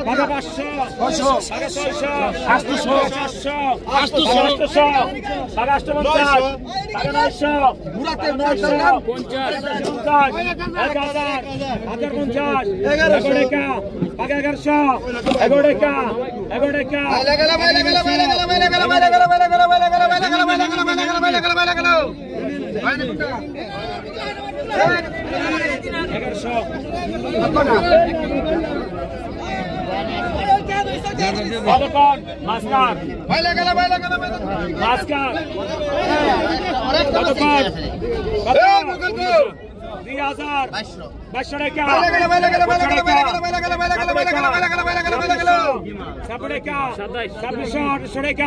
পাকা 500 পাকা 600 800 800 পাকা 850 পাকা 900 পাকা 1100 মাস্কার 2000 2200 টাকা 2700 টাকা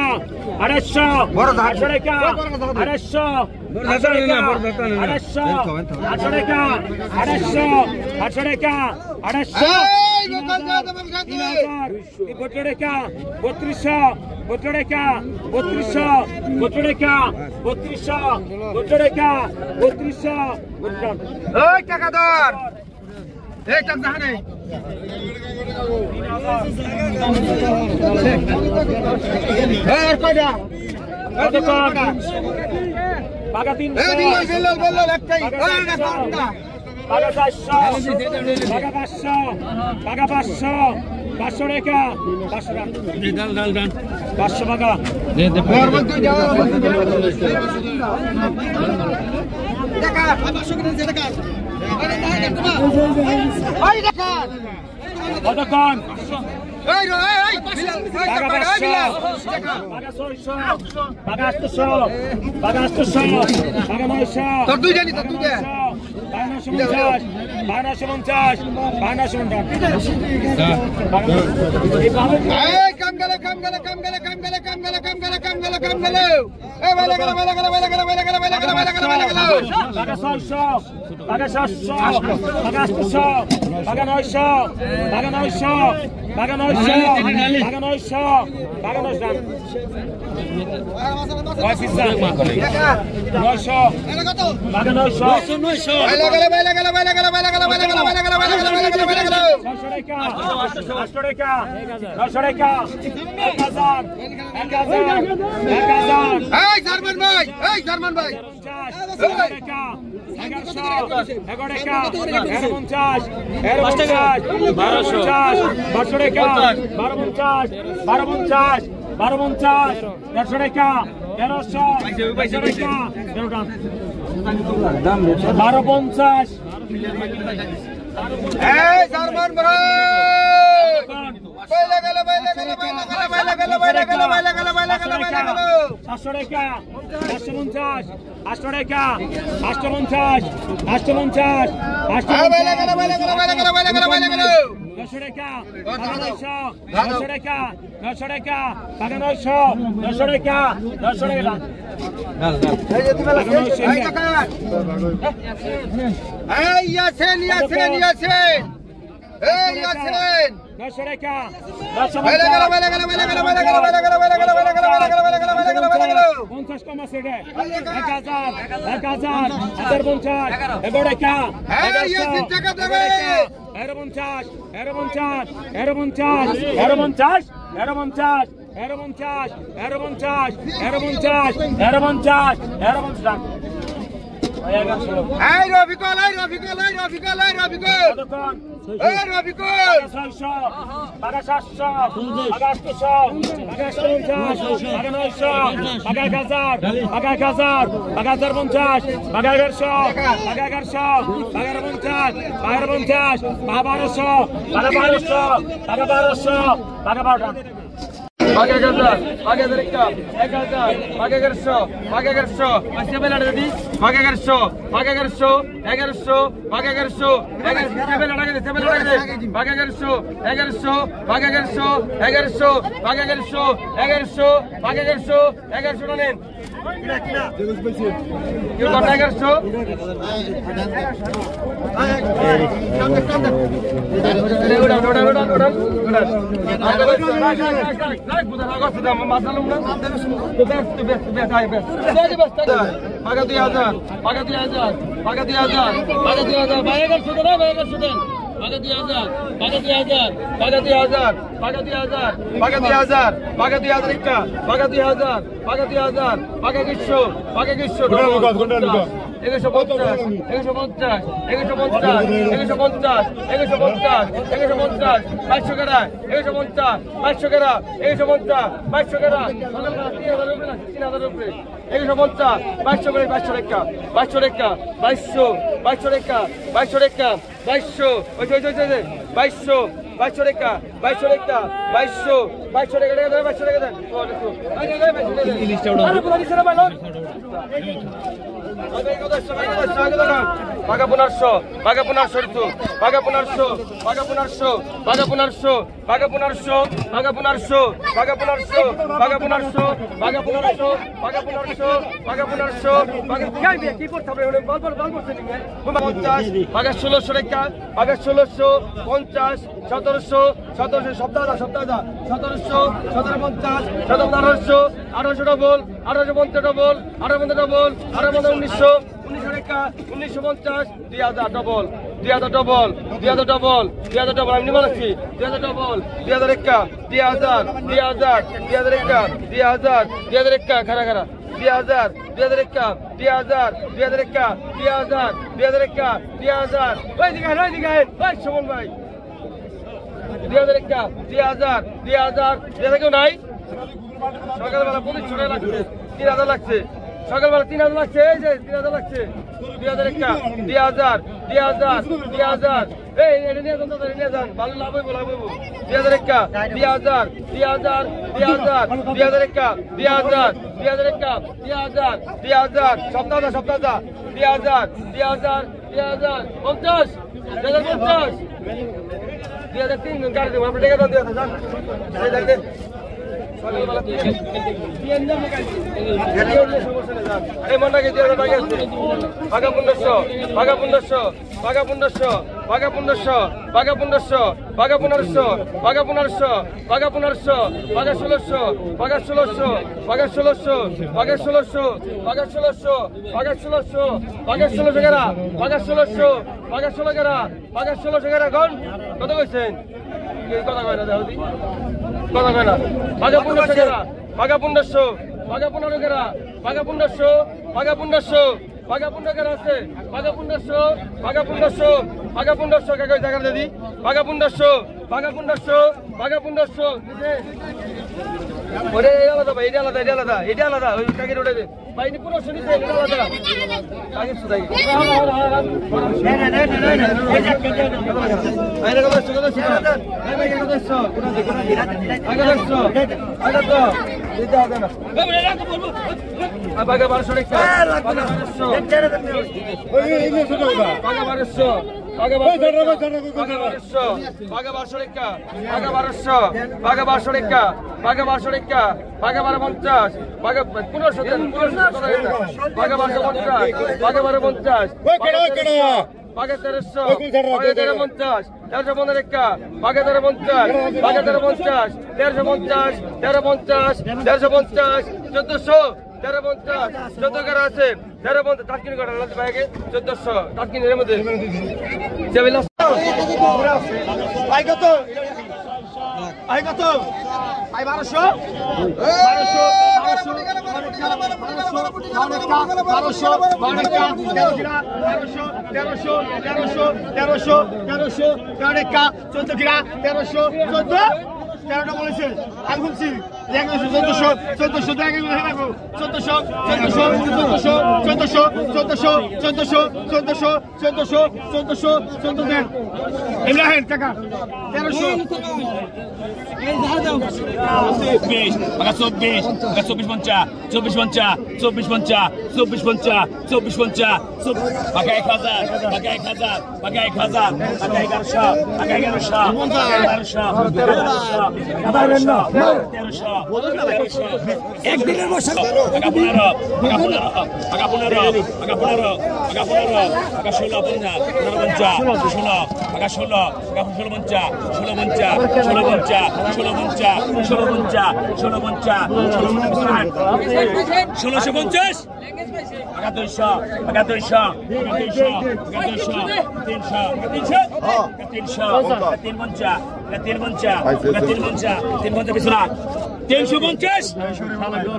800 টাকা 800 পাকা 300 পাকা 400 পাকা 500 পাকা 500 500 টাকা 500 টাকা 500 2000 বাঘা 2000 বাঘা 2000 বাঘা 2000 বাঘা 2000 বাঘা 2000 বাঘা 2000 একটা বাঘা 2000 বাঘা 2000 বাঘা 100 বাঘা 100 150 150 150 150 150 150 500 টাকা 150 500 টাকা 150 500 টাকা 3000 উপরে 150 500 করে 500 টাকা 500 টাকা 2200 2200 টাকা 2200 টাকা 2200 ওই 2200 2200 টাকা 2200 টাকা 2200 2200 টাকা দেন 2200 টাকা দেন বাঘা 1500 বাঘা 1500 বাঘা 1500 বাঘা 1500 বাঘা 1500 বাঘা 1500 বাঘা 1500 বাঘা 1500 বাঘা 1500 বাঘা 1500 বাঘা 1500 বাঘা 1500 বাঘা কি করতে হবে বল করতে দিন 50 বাঘা 1600 টাকা বাঘা 1600 50 1700 1700 সপ্তাহ 1700 1750 1750 1800 ডবল 1850 ডবল 1850 ডবল 1900 টাকা 1950 2000 ডবল 2000 ডবল 2000 ডবল 2000 ডবল আমি বলছি 2000 ডবল 2000 টাকা 2000 2000 2000 টাকা 2000 2000 টাকা খারা 2000 2000 টাকা 2000 2000 টাকা 2000 2000 টাকা 2000 ওই দিকে ওই সুমন ভাই 2000 টাকা 2000 2000 2000 কেউ নাই সকালবেলা 2500 টাকা লাগছে 3000 লাগছে সকালবেলা 3000 লাগছে এই যে 3000 লাগছে 2000 একটা 2000 এই এটা নিয়ে যান ভালো লাভ হইব 2000 একটা 2000 একটা 2000 একটা 2000 সপ্তাহ 2000 50 2003 গাড়ি দেবো আপনি টাকা দেন যান এই মনটাকে বাঘা 1500 বাঘা 1500 বাঘা 1500 বাঘা 1500 বাঘা 1500 বাঘা 1500 বাঘা 1500 বাঘা 1500 বাঘা 1600 বাঘা 1600 বাঘা 1600 বাঘা 1600 বাঘা 1600 বাঘা 1600 বাঘা 16 গেরা বাঘা 1600 বাঘা 16 গেরা বাঘা 16 গেরা কোন কত কইছেন কথা কয় না দাউদি কথা কয় না বাঘা 1500 গেরা বাঘা 1500 বাঘা 15 গেরা বাঘা 1500 বাঘা 1500 বাঘা 15 গেরা আছে বাঘা 1500 বাঘা 1500 বাঘা 1500 কাকে জায়গা দিদি বাঘা 1500 বাঘা 1500 বাঘা 1500 ওরে আলাদা ভাই এটা আলাদা ওই কাকে উঠে দে ভাই নি পুরো শুনিছে এটা আলাদা কাকে সুদাই আইনা কথা সুদা এই ভাই কথা সো কোনা দে আগা দেখছো আগা তো দিতে হবে না বাঘা 1200 টাকা বাঘা 1200 ওই ইংলিশ সুদা বাঘা 1200 বাঘা 1200 বাঘা 1200 টাকা বাঘা 1200 বাঘা 1200 টাকা বাঘা 1200 টাকা বাঘা 1250 বাঘা 1500 দেন 1500 বাঘা 1250 বাঘা 1250 বাঘা 1300 বাঘা 1350 1350 টাকা বাঘা 1350 বাঘা 1350 1350 1350 1400 1350 14 কারা আছে 1350 টাটকিন কাটা লাগবে ভাইকে 1400 টাটকিন এর মধ্যে জেবিলা আই কত আই 1200 তেরোটা বলেছে আমি বলছি 1400 দেন ইব্রাহিম টাকা 1300 বাঘা 24 বাঘা 1000 বাঘা 1100 বাঘা 1100 একদিনের বসা বাঘা 15 বাঘা 16 বাঘা 1650 200 টাকা 200 300 পিছনা 350 1400